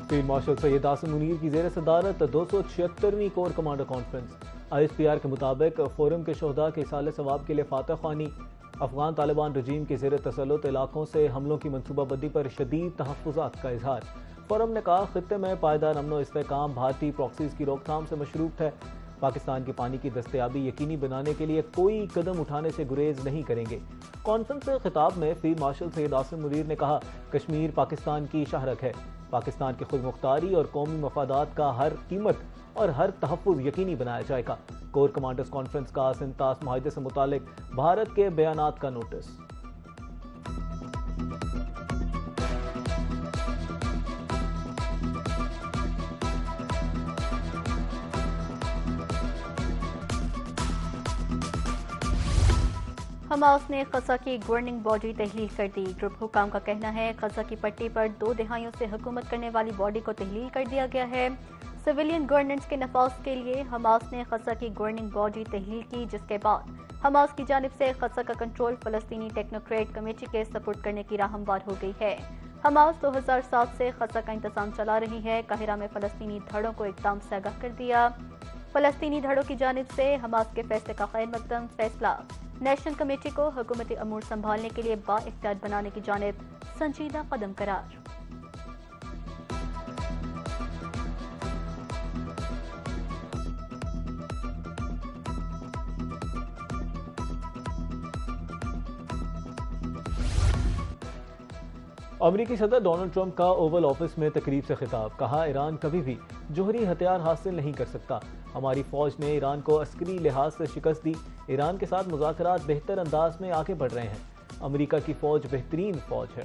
Field marshal سید آصم منیر کی زیر صدارت 276ویں کور کمانڈر کانفرنس۔ ISPR کے مطابق فورم کے شہداء کے ایصال ثواب کے لیے فاتح خوانی۔ افغان طالبان رجیم کے زیر تسلط علاقوں سے حملوں کی منصوبہ بندی پر شدید تحفظات کا اظہار۔ فورم نے کہا خطے میں پائیدار امن و استحکام بھارتی پراکسیز کی روک تھام سے مشروط ہے۔ پاکستان کی پانی کی دستیابی یقینی بنانے کے لیے کوئی قدم اٹھانے سے گریز نہیں کریں گے۔ کانفرنس سے خطاب میں فیلڈ مارشل سید آصم منیر نے کہا کشمیر پاکستان کی شاہرگ ہے۔ پاکستان کی خود مختاری اور قومی مفادات کا ہر قیمت اور ہر تحفظ یقینی بنایا جائے گا۔ کور کمانڈرز کانفرنس کا سنتاس معاہدے سے متعلق بھارت کے بیانات کا نوٹس۔ حماس نے غزہ کی گورننگ باڈی تحلیل کر دی۔ گروپ حکام کا کہنا ہے غزہ کی پٹی پر 2 دہائیوں سے حکومت کرنے والی باڈی کو تحلیل کر دیا گیا ہے۔ سویلین گورننس کے نفاذ کے لیے حماس نے غزہ کی گورننگ باڈی تحلیل کی، جس کے بعد حماس کی جانب سے غزہ کا کنٹرول فلسطینی ٹیکنوکریٹ کمیٹی کے سپرد کرنے کی راہ ہموار ہو گئی ہے۔ حماس 2007 سے غزہ کا انتظام چلا رہی ہے۔ قاہرہ میں فلسطینی دھڑوں کو اقدام سے آگاہ کر دیا۔ فلسطینی دھڑوں کی جانب سے حماس کے فیصلے کا خیر مقدم فیصلہ نیشنل کمیٹی کو حکومتی امور سنبھالنے کے لیے با اختیار بنانے کی جانب سنجیدہ قدم قرار۔ امریکی صدر ڈونلڈ ٹرمپ کا اوول آفس میں تقریب سے خطاب۔ کہا ایران کبھی بھی جوہری ہتھیار حاصل نہیں کر سکتا۔ ہماری فوج نے ایران کو عسکری لحاظ سے شکست دی۔ ایران کے ساتھ مذاکرات بہتر انداز میں آگے بڑھ رہے ہیں۔ امریکہ کی فوج بہترین فوج ہے۔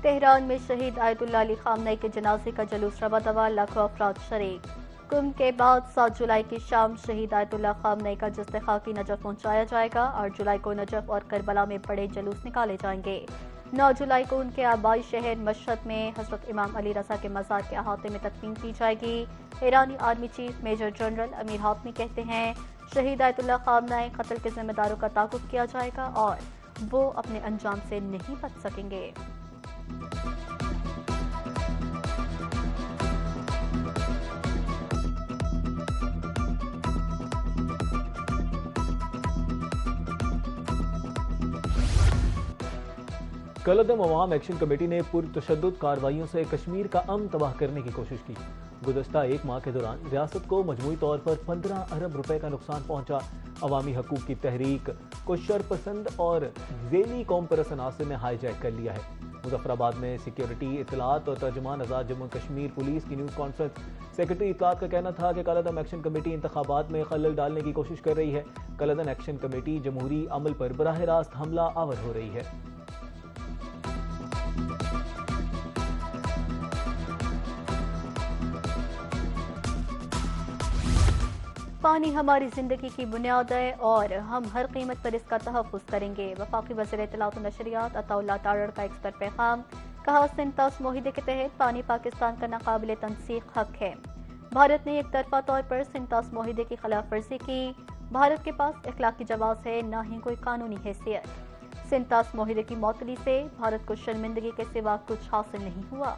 تہران میں شہید آیت اللہ علی خامنئی کے جنازے کا جلوس رواں دوا، لاکھوں افراد شریک۔ کم کے بعد 7 جولائی کی شام شہید آیت اللہ خامنئی کا جسد خاکی نجف پہنچایا جائے گا۔ 8 جولائی کو نجف اور کربلا میں بڑے جلوس نکالے جائیں گے۔ 9 جولائی کو ان کے آبائی شہر مشہد میں حضرت امام علی رضا کے مزار کے احاطے میں تدفین کی جائے گی۔ ایرانی آرمی چیف میجر جنرل امیر حاتمی کہتے ہیں شہید آیت اللہ خامنئی قتل کے ذمہ داروں کا تعاقب کیا جائے گا اور وہ اپنے انجام سے نہیں بچ سکیں گے۔ کالعدم عوام ایکشن کمیٹی نے پرتشدد کارروائیوں سے کشمیر کا امن تباہ کرنے کی کوشش کی۔ گزشتہ 1 ماہ کے دوران ریاست کو مجموعی طور پر 15 ارب روپے کا نقصان پہنچا۔ عوامی حقوق کی تحریک کو شرپسند اور ذیلی قوم پرست عناصر نے ہائی جیک کر لیا ہے۔ مظفر آباد میں سیکیورٹی اطلاعات اور ترجمان آزاد جموں کشمیر پولیس کی نیوز کانفرنس۔ سیکرٹری اطلاعات کا کہنا تھا کہ کالعدم ایکشن کمیٹی انتخابات میں خلل ڈالنے کی کوشش کر رہی ہے۔ کالعدم ایکشن کمیٹی جمہوری عمل پر براہ راست حملہ آور ہو رہی ہے۔ پانی ہماری زندگی کی بنیاد ہے اور ہم ہر قیمت پر اس کا تحفظ کریں گے۔ وفاقی وزیر اطلاعات و نشریات عطا اللہ تارڑ کا ایکسپرٹ پیغام۔ کہا سنتاس معاہدے کے تحت پانی پاکستان کا ناقابل تنسیق حق ہے۔ بھارت نے ایک طرفہ طور پر سنتاس معاہدے کی خلاف ورزی کی۔ بھارت کے پاس اخلاقی جواز ہے، نہ ہی کوئی قانونی حیثیت۔ سنتاس معاہدے کی معطلی سے بھارت کو شرمندگی کے سوا کچھ حاصل نہیں ہوا۔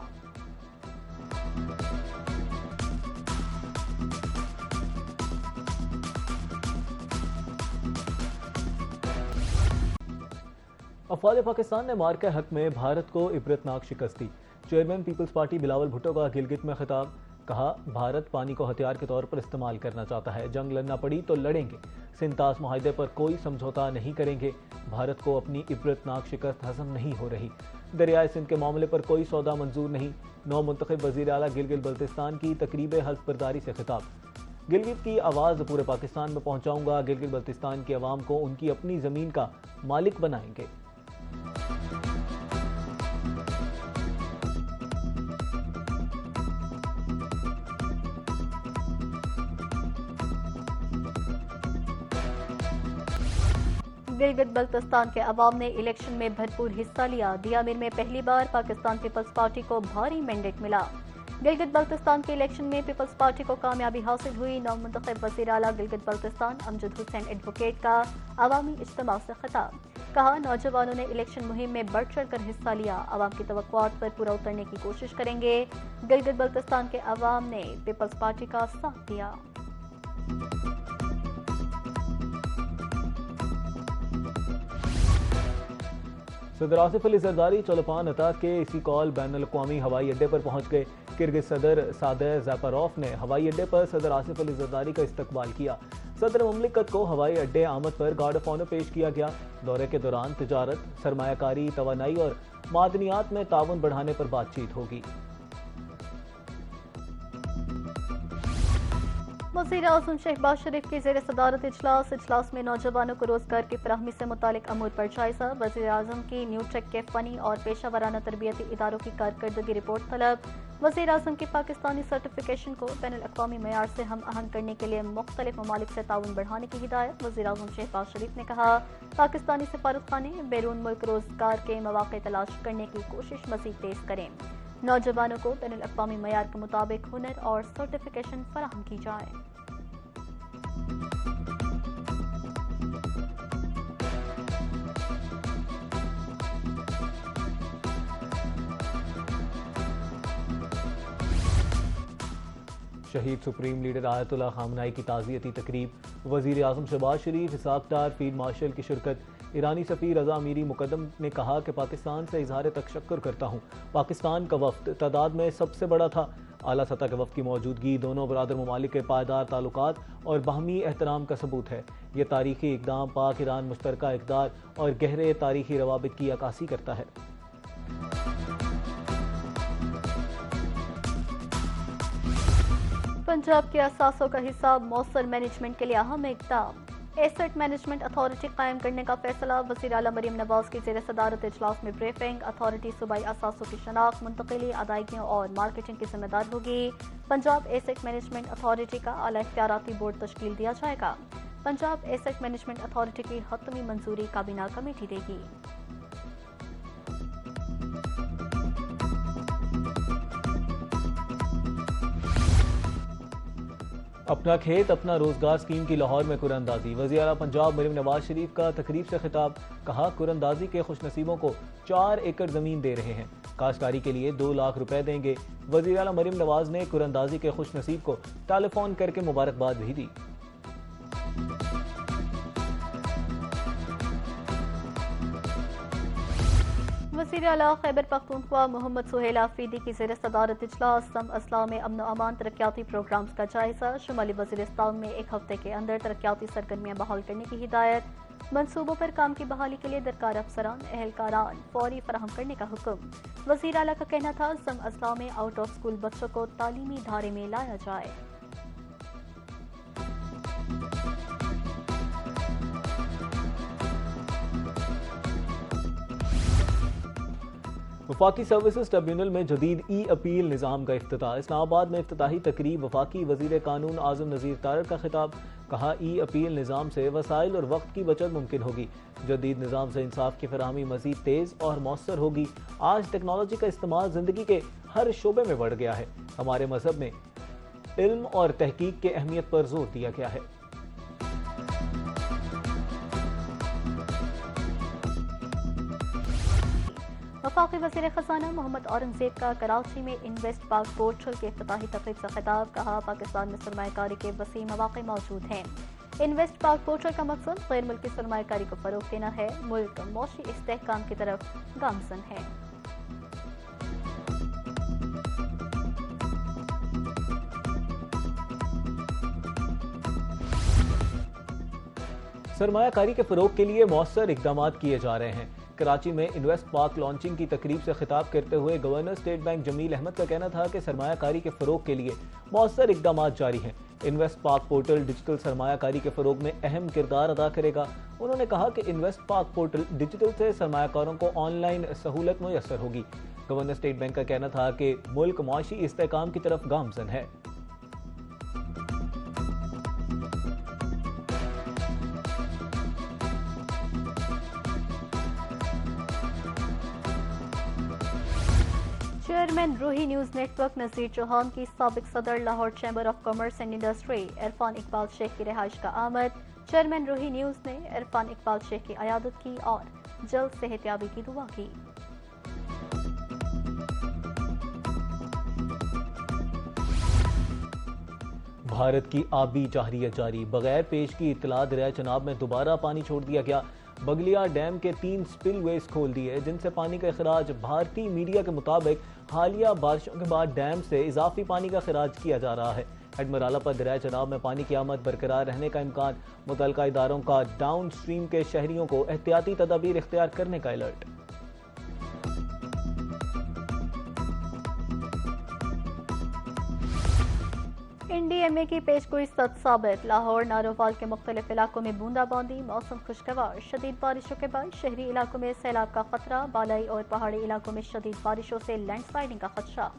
افواج پاکستان نے مارکہ حق میں بھارت کو عبرتناک شکست دی۔ Chairman peoples party Bilawal Bhutto کا گلگت میں خطاب۔ کہا بھارت پانی کو ہتھیار کے طور پر استعمال کرنا چاہتا ہے، جنگ لڑنا پڑی تو لڑیں گے، سنتاس معاہدے پر کوئی سمجھوتا نہیں کریں گے۔ بھارت کو اپنی عبرتناک شکست ہضم نہیں ہو رہی۔ دریائے سندھ کے معاملے پر کوئی سودا منظور نہیں۔ نو منتخب وزیر اعلیٰ گلگت بلتستان کی تقریب حلف برداری سے خطاب۔ گلگت کی آواز پورے پاکستان میں پہنچاؤں گا، گلگت بلتستان کی عوام کو ان کی اپنی زمین کا مالک بنائیں گے۔ گلگت بلتستان کے عوام نے الیکشن میں بھرپور حصہ لیا۔ دیامر میں پہلی بار پاکستان پیپلز پارٹی کو بھاری مینڈیٹ ملا۔ گلگت بلتستان کے الیکشن میں پیپلز پارٹی کو کامیابی حاصل ہوئی۔ نو منتخب وزیر اعلیٰ گلگت بلتستان امجد حسین ایڈوکیٹ کا عوامی اجتماع سے خطاب۔ कहा, नौजवानों ने इलेक्शन मुहिम में बढ़ चढ़ कर हिस्सा लिया, अवाम की तवक्कुआत पर पूरा उतरने की कोशिश करेंगे। गिलगित बल्तिस्तान के अवाम ने पीपल्स पार्टी का साथ दिया। सदर आसिफ अली जरदारी चोलपान अता के इसी कॉल बैन अल-अक़वामी हवाई अड्डे पर पहुंच गए। किर्गिज सदर सादर ज़ैपारोफ ने हवाई अड्डे पर सदर आसिफ अली जरदारी का इस्तकबाल किया। सदर मुमलिकत को हवाई अड्डे आमद पर गार्ड ऑफ ऑनर पेश किया गया। दौरे के दौरान तिजारत, सरमायाकारी, तवानाई और मादनियात में ताउन बढ़ाने पर बातचीत होगी। वज़ीर-ए-आज़म शहबाज शरीफ की ज़ेर सदारत इजलास में नौजवानों को रोजगार की फराहमी से मुतालिक अमूर पर जायजा। वज़ीर-ए-आज़म की न्यू टेक के फनी और पेशा वराना तरबियती इदारों की कारकर्दगी रिपोर्ट तलब। वज़ीर-ए-आज़म की पाकिस्तानी सर्टिफिकेशन को बैन अल-अक़वामी मयार से हम आहंग करने के लिए मुख्तलिफ ममालिक से ताउन बढ़ाने की हिदायत। वज़ीर-ए-आज़म शहबाज शरीफ ने कहा, पाकिस्तानी सफारतखाने बैरून मुल्क रोजगार के मौक़े तलाश करने की कोशिश मज़ीद तेज करें। नौजवानों को बैन अल-अक़वामी मयार के मुताबिक हुनर और सर्टिफिकेशन फराहम की जाए। शहीद सुप्रीम लीडर आयतुल्लाह खामनाई की ताज़ियती तकरीब, वज़ीर आज़म शहबाज शरीफ, इसाक डार, फील्ड मार्शल की शिरकत। ईरानी सफ़ीर रज़ा अमीरी मुक़द्दम ने कहा कि पाकिस्तान से इज़हार तशक्कुर करता हूँ। पाकिस्तान का वफ़द तादाद में सबसे बड़ा था। आला सतह के वफ़द की मौजूदगी दोनों बरादर ममालिक के पायदार ताल्लुकात और बाहमी एहतराम का सबूत है। ये तारीख़ी इक़दाम पाक ईरान मुश्तरका इक़दार और गहरे तारीख़ी रवाबित की अक्कासी करता है। पंजाब के असासों का हिसाब मौसर मैनेजमेंट के लिए अहम इक़दाम। एसेट मैनेजमेंट अथॉरिटी कायम करने का फैसला। वज़ीर आला मरीम नवाज की ज़ेर सदारत इजलास में ब्रीफिंग। अथॉरिटी सूबाई असासों की शनाख्त, मुंतकिली, अदायगियों और मार्केटिंग की जिम्मेदार होगी। पंजाब एसेट मैनेजमेंट अथॉरिटी का आला इख्तियाराती बोर्ड तश्कील दिया जाएगा। पंजाब एसेट मैनेजमेंट अथॉरिटी की हतमी मंजूरी काबीना कमेटी देगी। अपना खेत अपना रोजगार स्कीम की लाहौर में कुरअंदाजी। वज़ीर आला पंजाब मरीम नवाज शरीफ का तकरीब से खिताब। कहा, कुरअंदाजी के खुशनसीबों को 4 एकड़ जमीन दे रहे हैं, काश्तकारी के लिए 2 लाख रुपए देंगे। वज़ीर आला मरीम नवाज ने कुरअंदाजी के खुशनसीब को टेलीफोन करके मुबारकबाद भी दी। वज़ीर आला खैबर पख्तूनख्वा मोहम्मद सुहेल आफरीदी की ज़ेर सदारत इजलास। सम असला में अमन अमान तरक्याती प्रोग्राम्स का जायजा। शुमाली वज़ीरिस्तान में 1 हफ्ते के अंदर तरक्याती सरगर्मियाँ बहाल करने की हिदायत। मनसूबों पर काम की बहाली के लिए दरकार अफसरान एहलकारान फौरी फराहम करने का हुक्म। वज़ीर आला का कहना था, सम असला में आउट ऑफ स्कूल बच्चों को तालीमी धारे में लाया जाए। वफाकी सर्विसेज ट्रिब्यूनल में जदीद ई अपील निज़ाम का इफ्तिताह। इस्लामाबाद में इफ्तिताही तकरीब। वफाकी वज़ीर कानून आज़म नज़ीर तारड़ का खिताब। कहा, ई अपील निज़ाम से वसाइल और वक्त की बचत मुमकिन होगी। जदीद निज़ाम से इंसाफ की फराहमी मज़ीद तेज़ और मौसर होगी। आज टेक्नोलॉजी का इस्तेमाल ज़िंदगी के हर शोबे में बढ़ गया है। हमारे मज़हब में इल्म और तहकीक के अहमियत पर जोर दिया गया है। वफाकी वज़ीर ख़ज़ाना मोहम्मद औरंगज़ेब का कराची में इन्वेस्ट पाक पोर्टल के इफ्तिताही तकरीब से खिताब। कहा, पाकिस्तान में सरमायाकारी के वसी मौक़े मौजूद हैं। इन्वेस्ट पाक पोर्टल का मकसद गैर मुल्की सरमायाकारी को फ़रोग़ देना है। मुल्क मौशी इस्तेहकाम की तरफ गामज़न है। सरमायाकारी के फ़रोग़ के लिए मौसर इक़दाम किए जा रहे हैं। कराची में इन्वेस्ट पार्क लॉन्चिंग की तकरीब से खिताब करते हुए governor state bank Jameel Ahmad का कहना था कि सरमायाकारी के फ़रोग़ के लिए मौसर इक़दाम जारी हैं। इन्वेस्ट पार्क पोर्टल डिजिटल सरमायाकारी के फ़रोग़ में अहम किरदार अदा करेगा। उन्होंने कहा कि इन्वेस्ट पार्क पोर्टल डिजिटल से सरमायाकारों को ऑनलाइन सहूलत मुयस्सर होगी। गवर्नर स्टेट बैंक का कहना था कि मुल्क मुआशी इस्तेहकाम की तरफ गामज़न है। Chairman Roohi news network Nazir Chauhan की साबिक सदर Lahore chamber of commerce and industry Irfan Iqbal Sheikh की रिहाइश का आमद। चेयरमैन रूही न्यूज़ ने इरफान इकबाल शेख की अयादत की और जल्द सेहतियाबी की दुआ की। भारत की आबी जाहरियत जारी, बगैर पेश की इत्तला दरिया चनाब में दोबारा पानी छोड़ दिया गया। बगलिया डैम के 3 स्पिलवेज खोल दिए जिनसे पानी का अखराज। भारतीय मीडिया के मुताबिक हालिया बारिशों के बाद डैम से इजाफी पानी का अखराज किया जा रहा है। हेडमराला पर दरिया चनाब में पानी की आमद बरकरार रहने का इम्कान। मुतल्लिका इदारों का डाउन स्ट्रीम के शहरियों को एहतियाती तदाबीर इख्तियार करने का अलर्ट। NDMA की पेशगोई सच साबित, लाहौर नारोवाल के मुख्तलिफ इलाकों में बूंदाबांदी, मौसम खुशगवार। शदीद बारिशों के बाद शहरी इलाकों में सैलाब का खतरा, बालाई और पहाड़ी इलाकों में शदीद बारिशों से लैंडस्लाइडिंग का खदशा।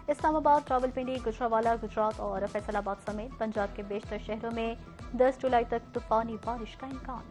इस्लामाबाद, रावलपिंडी, गुजरांवाला, गुजरात और फैसलाबाद समेत पंजाब के बेशतर शहरों में 10 जुलाई तक तूफानी बारिश का इम्कान।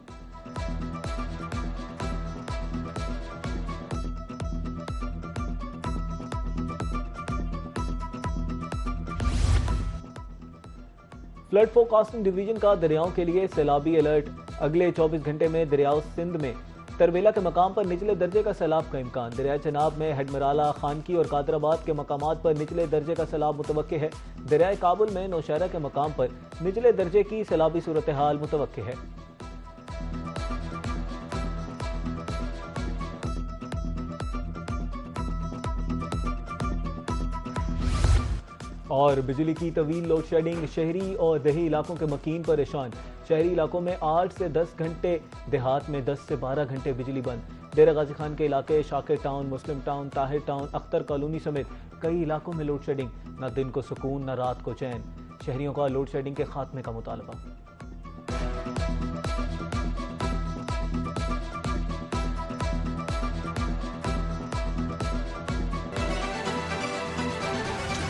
फ्लड फोरकास्टिंग डिवीजन का दरियाओं के लिए सैलाबी अलर्ट। अगले 24 घंटे में दरियाओं सिंध में तरबेला के मकाम पर निचले दर्जे का सैलाब का इम्कान। दरिया चनाब में हेडमराला, खानकी और कादराबाद के मकामात पर निचले दर्जे का सैलाब मुतवक्के है। दरियाए काबुल में नौशहरा के मकाम पर निचले दर्जे की सैलाबी सूरत हाल मुतवक्के है। और बिजली की तवील लोड शेडिंग, शहरी और देही इलाकों के मकीन परेशान। शहरी इलाकों में 8 से 10 घंटे, देहात में 10 से 12 घंटे बिजली बंद। डेरा गाजी खान के इलाके, Shakir town, Muslim town, Tahir town, Akhtar colony समेत कई इलाकों में लोड शेडिंग। न दिन को सुकून न रात को चैन। शहरियों का लोड शेडिंग के खात्मे का मुतालबा।